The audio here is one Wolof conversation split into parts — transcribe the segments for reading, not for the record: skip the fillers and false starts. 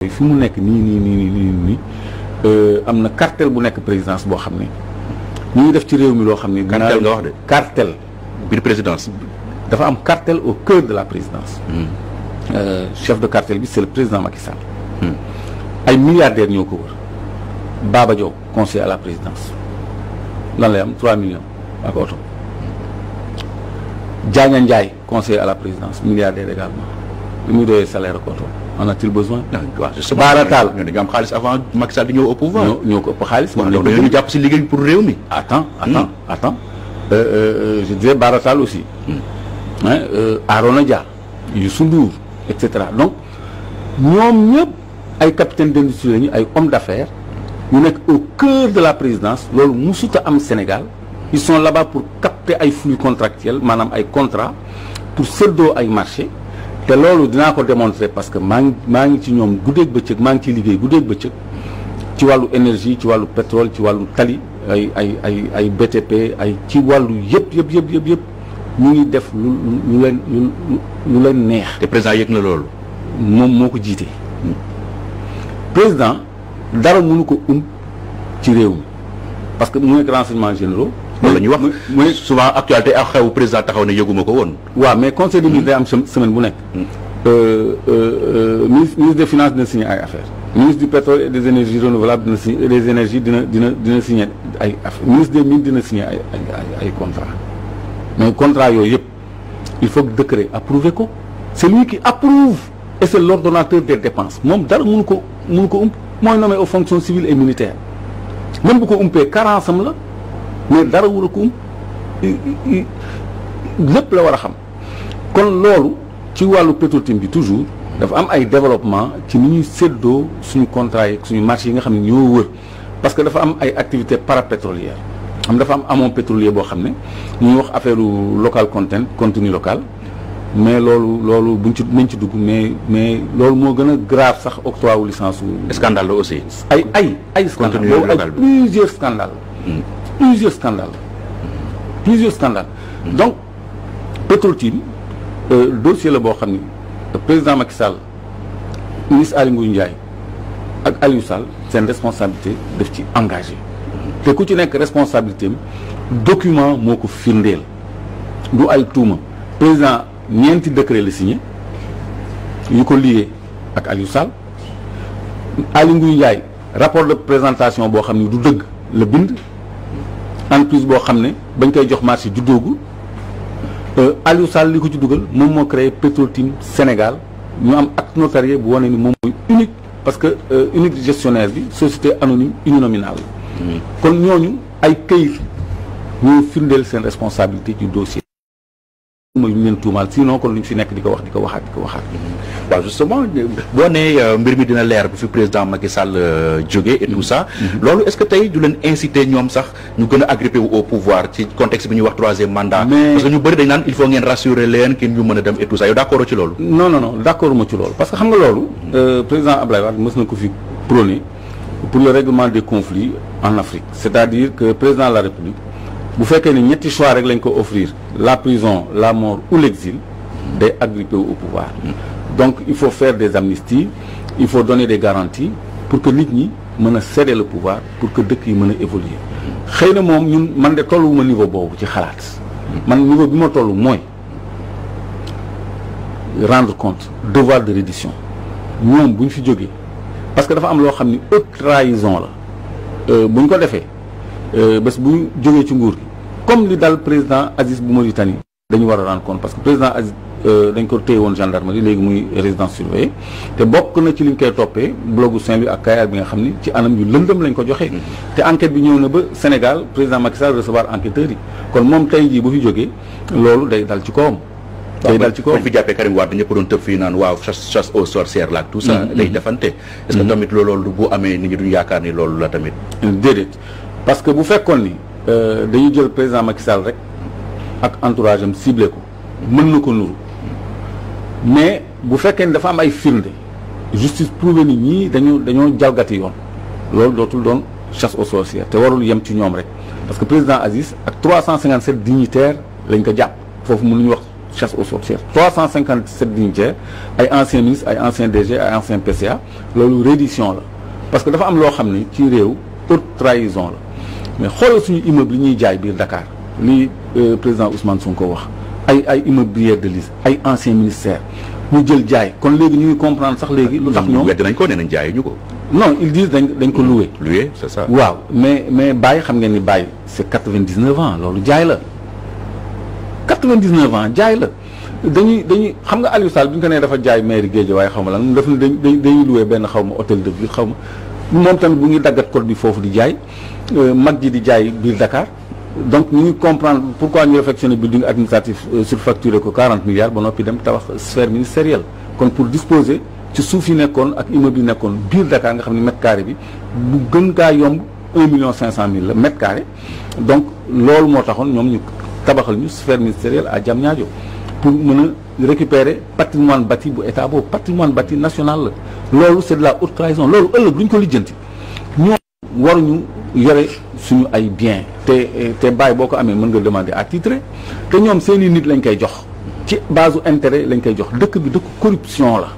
Afrique fi mu nekk nii am na cartel bu nekk présidence boo xam ne ñu ngi def ci réew mi loo xam ne. cartel nga wax de. cartel. biir présidence. dafa am cartel au cœur de la présidence. Chef de cartel bi c'est le président Macky Sall. ay milliardaires ñoo ko wër. Baba Diaw conseiller à la présidence lan lay am 3 millions ak oto. Diagna Ndiaye conseiller à la présidence milliardaire également li muy doyee salaire ak oto en a-t-il besoin. waaw justement Baara Tall ñoo dañu am xaalis avant Macky Sall di ñëw au pouvoir. ñoo ko ëpp xaalis. waaw donc dañoo jàpp si liggéey pour réew mi. attends. Je disais Baara Tall aussi. Arona Dia Youssou Ndour et cetera donc ñoom ñëpp ay capitaine d'industrie lañu ay hommes d'affaires ñu nekk au cœur de la présidence loolu musuta am Sénégal ils sont là-bas pour capter ay flux contractuels maanaam ay contrats pour séddoo ay marché te loolu dinaa ko démontrer parce que maa ngi ci ñoom guddeeg bëccëg maa ngi ciy liggéey guddeeg bëccëg ci wàllu énergie ci wàllu pétrole ci wàllu tali ay BTP ay ci wàllu yëpp ñu ngi def lu leen neex. te président yëg na loolu. moom moo ko jiite. président dara mënu ko ci réew mi parce que mu nekk renseignements généraux. loolu la ñuy wax muy souvent actualité ak xew président taxaw ne yëguma ko woon. waaw mais conseil des ministres day am semaine bu nekk. ministre des finances dina signer ay affaires. ministre du pétrole et des énergies renouvelables dina signer des énergies dina signer ay affaires ministre des mines dina signer ay contrats. mais contrat yooyu yëpp il faut que décret approuvé ko c'est lui qui approuve et c'est l'ordonnateur des dépenses moom dara mënu ko mooy nommé aux fonctions civiles et militaires même bu ko umpee carence am la mais dara wura ko lépp la war a xam kon loolu ci wàllu Petro-Tim bi toujours dafa am ay développement ci ni ñuy séddoo suñu contrat yi suñu marché yi nga xam ne ñoo wër parce que dafa am ay activités parapétrolières dafa am amont pétrolier boo xam ne ñuy wax affaire local content contenu local mais loolu buñ ci nañ ci dugg mais loolu moo gën a grave sax octroi wu licence wu. scandale la aussi. ay scandale boobu ay plusieurs scandales donc Petro-Tim dossier la boo xam ni président Macky Sall ministre Aly Ngouille Ndiaye ak Aliou Sall seen responsabilité daf ci engagé te ku ci nekk responsabilité document moo ko firndeel du ay tuuma président ñeenti décret la signé yu ko lié ak Aliou Sall Aly Ngouille Ndiaye rapport de présentation boo xam ne du dëgg la bind entreprise boo xam ne bañ koy jox marché juddoogul Aliou Sall li ko ci dugal moom moo créé Petro-Tim Sénégal ñu am acte notarié bu wane ni moom mooy unique parce que unique gestionnaire bi société anonyme uninominale kon ñooñu ay këyit ñoo firndeel seen responsabilité du dossier mooy ñu leen tuumaal sinon kon luñ fi nekk di ko waxaat waaw justement boo nee mbir mi dina leer bu fi président Macky Sall jógee et tout ça loolu est-ce que tey du leen inciter ñoom sax ñu gën a agrippé wu au pouvoir ci contexte bi ñuy wax 3e mandat parce que ñu bëri dañ naan il faut ngeen rassurer leen ki ñu mën a dem et tout ça yow d'accord ci loolu non d'accord ma ci loolu parce que xam nga loolu président Abdoulaye Wade mës na ko fi prôné pour le règlement des conflits en Afrique c'est-à-dire que président de la République bu fekkee ni ñetti choix rek lañ ko offrir la prison la mort ou l'exil day agrippé au pouvoir donc il faut faire des amnisties il faut donner des garanties pour que nit ñi mën a céder le pouvoir pour que dëkk yi mën a évoluer xëy na moom ñun man de tolluwuma niveau boobu ci xalaat man niveau bi ma toll mooy rendre compte devoir de reddition ñoom bu ñu fi jógee parce que dafa am loo xam ni haute trahison la bu ñu ko defee bés bu ñu jógee ci nguur gi comme li dal président Aziz bu Mauritanie dañu war a rendre compte parce que président Aziz dañ ko téye woon gendarmerie léegi muy résidence surveillée te bokk na ci li ñu koy toppee blogu Saint-Louis ak Kayar bi nga xam ni ci anam yu lëndëm lañ ko joxee te enquête bi ñëw na ba Sénégal président Macky Sall recevoir enquêteurs yi kon moom tey jii bu fi jógee loolu day dal ci kawam day dal ci kawam fi jàppee Karim Wade ñëpp doon tëb fii naan waaw chasse aux sorcières la ak tout ça day defante est-ce que tamit loolu bu amee nit ñi duñu yaakaar ni loolu la tamit déedéet parce que bu fekkoon ni dañuy jël président Macky Sall rek ak entourage am ciblé ko mën na ko nuru mais bu fekkee ni dafa am ay firnde justice prouvé ni ñii dañoo jalgati yoon loolu dootul doon chasse aux sorcières te warul yem ci ñoom rek parce que président Aziz ak 357 dignitaires lañ ko jàpp foofu mënuñu wax chasse aux sorcières 357 dignitaires ay anciens ministres ay anciens DG ay anciens PCA loolu reddition la parce que dafa am loo xam ne ci réew haute trahison la mais xoolal suñu immeuble yi ñuy jaay biir Dakar li président Ousmane Sonko wax ay immobilier de liste ay anciens ministères ñu jël jaay kon léegi ñu ngi comprendre sax léegi lu tax ñoom wedd nañ ko nee nañ jaay ñu ko. non ils disent dañ ko loué. loué c'est ça. waaw mais Baye xam ngeen ni Baye c'est 99 ans loolu jaay la 99 ans jaay la dañuy xam nga Aliou Sall bi ñu ko nee dafa jaay mairie Guédiawaye xaw ma lan daf ne dañuy loué benn xaw ma hôtel de ville xaw ma moom tamit bu ngi daggat code bi foofu di jaay mag ji di jaay biir Dakar donc ñu ngi comprendre pourquoi ñu réfectionné building administratif surfacturé ko 40 milliards ba noppi dem tabax sphère ministérielle kon pour disposer ci suuf yi nekkoon ak immeuble yi nekkoon biir Dakar nga xam ne mètre carré bi bu gën kaa yomb 1,5 million la mètre carré donc loolu moo taxoon ñoom ñu tabaxal ñu sphère ministérielle à Diamniadio pour mën a récupérer patrimoine bâti bu état boobu patrimoine bâti national la loolu c'est de la haute trahison loolu ëllëg duñ ko lijjanti ñoom waruñu yore suñu ay bien te bàyyi boo ko amee mën nga demander à titrer te ñoom seeni nit lañ koy jox ci base u intérêt lañ koy jox dëkk bi dëkk corruption la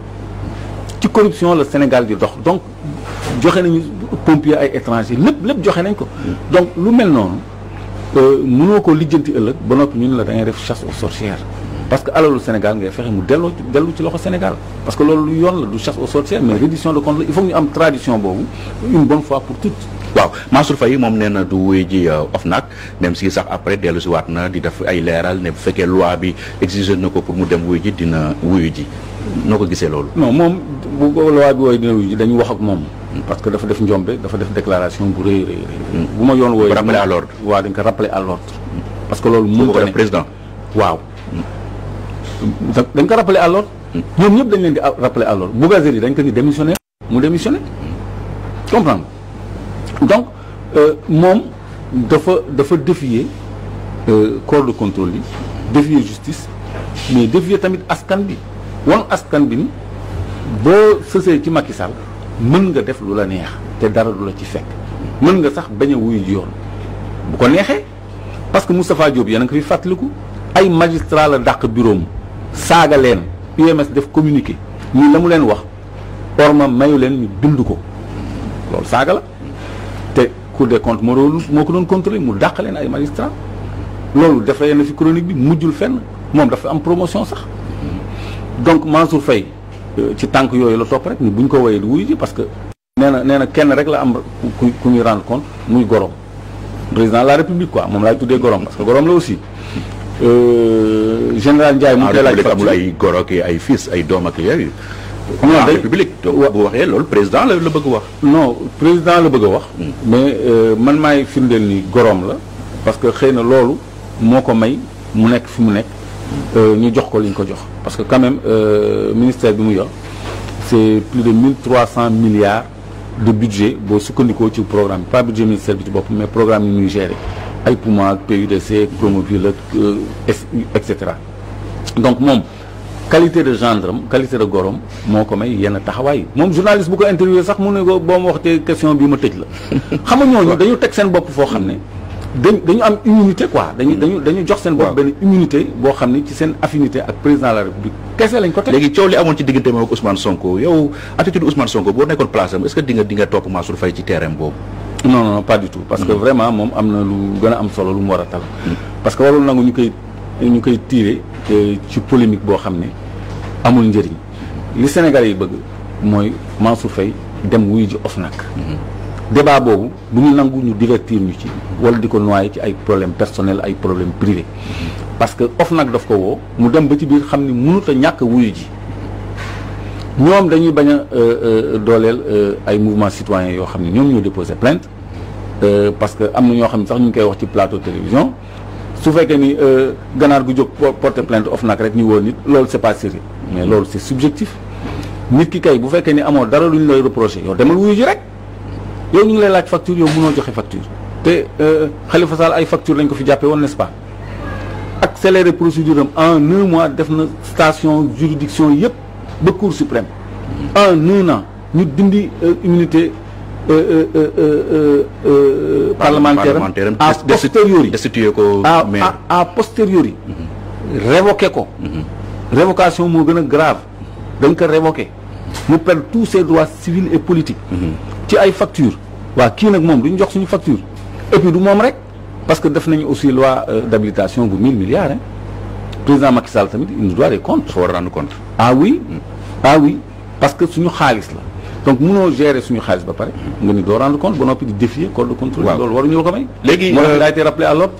ci corruption la Sénégal di dox donc joxe nañu pompier ay étranger lépp joxe nañ ko donc lu mel noonu mënoo ko lijjanti ëllëg ba noppi ñun la da ngay def chasse aux sorcières parce que alalu Sénégal ngay fexe mu dellu ci loxo Sénégal parce que loolu lu yoon la du chasse aux sorcières mais reddition de compte la il faut que ñu am tradition boobu une bonne fois pour toutes. waaw Mansour Faye moom nee na du wuyu ji OFNAC même si sax après dellu si waat na di def ay leeral ne bu fekkee loi bi exigé na ko pour mu dem wuyu ji dina wuyu ji noo ko gisee loolu. non moom bu ko loi bi wooyu dina wuyu ji dañu wax ak moom. parce que dafa def njombe dafa def déclaration bu rëy. bu ma yoon wooyu. rappeler à l'ordre. waaw dañ ko rappeler à l'ordre parce que loolu mënut a ne président. waaw. dañ ko rappeler à l'ordre. ñoom ñëpp dañ leen di rappeler à l'ordre Bougazelli dañ ko ni démissionné mu démissionné comprendre donc moom dafa défier corps de contrôle yi défier justice mais défier tamit askan bi wan askan bi ni boo sësee ci Macky Sall mën nga def lu la neex te dara du la ci fekk mën nga sax bañ a wuyu ji yoon bu ko neexee parce que Moustapha Diop yéen a ngi ko fi fàttaliku ay magistrat la dàq bureau am saaga leen UMS def communiqué ñii la mu leen wax orma mayu leen ñu bind ko loolu saaga la te Cour des comptes moo ko doon contrôler mu dàq leen ay magistrat loolu def na fi chronique bi mujjul fenn moom dafa am promotion sax donc Mansour Faye ci tànk yooyu la topp rek ni buñ ko woyee di wuyu ji parce que nee na kenn rek la am ku ñuy rendre compte muy gorom président de la république quoi moom laay tuddee gorom parce que gorom la aussi général Ndiaye mu koy laaj amul ay goro ak ay fils ay doom ak yooyu. non day république donc bu waxee loolu président la bëgg wax. non président la bëgg a wax. mais man maay firndeel ni gorom la parce que xëy na loolu moo ko may mu nekk fi mu nekk ñu jox ko li ñu ko jox parce que quand même ministère bi mu yor c'est plus de 1300 milliards de budget boo sukkandikoo ci programme pas budget ministère bi ci bopp mais programme yi muy gérer ay Puma ak PUDC Promoville ak et cetera donc moom qualité de gendarme qualité de gorom moo ko may yenn taxawaay moom journaliste bu ko interviewé sax mu ne ko boo ma waxtee question bi ma tëj la xam nga ñooñu dañu teg seen bopp foo xam ne dañu am immunité quoi dañu jox seen bopp benn immunité boo xam ne ci seen affinité ak président de la république kese lañ ko teg. léegi coow li amoon ci diggante moom ak Ousmane Sonko yow attitude Ousmane Sonko boo nekkoon place am est-ce que di nga topp Mansour Faye ci terrain boobu. non pas du tout parce que vraiment moom am na lu gën a am solo lu mu war a tal parce que warul nangu ñu koy tirer ci polémique boo xam ne amul njëriñ li Sénégalais yi bëgg mooy Mansour Faye dem wuyu ji OFNAC débat boobu bu ñu nangu ñu divertir ñu ci wala di ko noyer ci ay problèmes personnels ay problèmes privés parce que OFNAC daf ko woo mu dem ba ci biir xam ni mënut a ñàkk wuyu ji ñoom dañuy bañ a dooleel ay mouvements citoyens yoo xam ne ñoom ñoo déposé plainte parce que am na ñoo xam ne sax ñu ngi koy wax ci plateau télévision su fekkee ni ganaar gu jóg porter plainte OFNAC rek ñu woo nit loolu c'est pas sérieux mais loolu c'est subjectif nit ki kay bu fekkee ni amoo dara lu ñu lay reprocher yow demal wuyu ji rek yow ñu ngi lay laaj facture yow mënoo joxe facture te Khalifa Sall ay facture lañ ko fi jàppee woon n'est-ce pas accélérer procédure am en 1 mois def na station juridiction yëpp ba Cour suprême en 1 an ñu dindi immunité parlementaire a posteriori destitué ko à posteriori révoqué ko. révocation moo gën a grave dañ ko révoqué mu perdre tous ses droits civils et politiques. ci ay factures. waa kii nag moom duñ jox suñu facture et puis du moom rek parce que def nañu aussi loi d'habilitation bu 1000 milliards président Macky Sall tamit il nous doit des comptes. faut rendre compte. ah oui parce que suñu xaalis la donc mënoo gérer suñu xaalis ba pare nga ni doo rendre compte ba noppi di défier code de contrôle. waaw loolu waruñu la ko may. léegi moo tax il a été rappelé à l'ordre.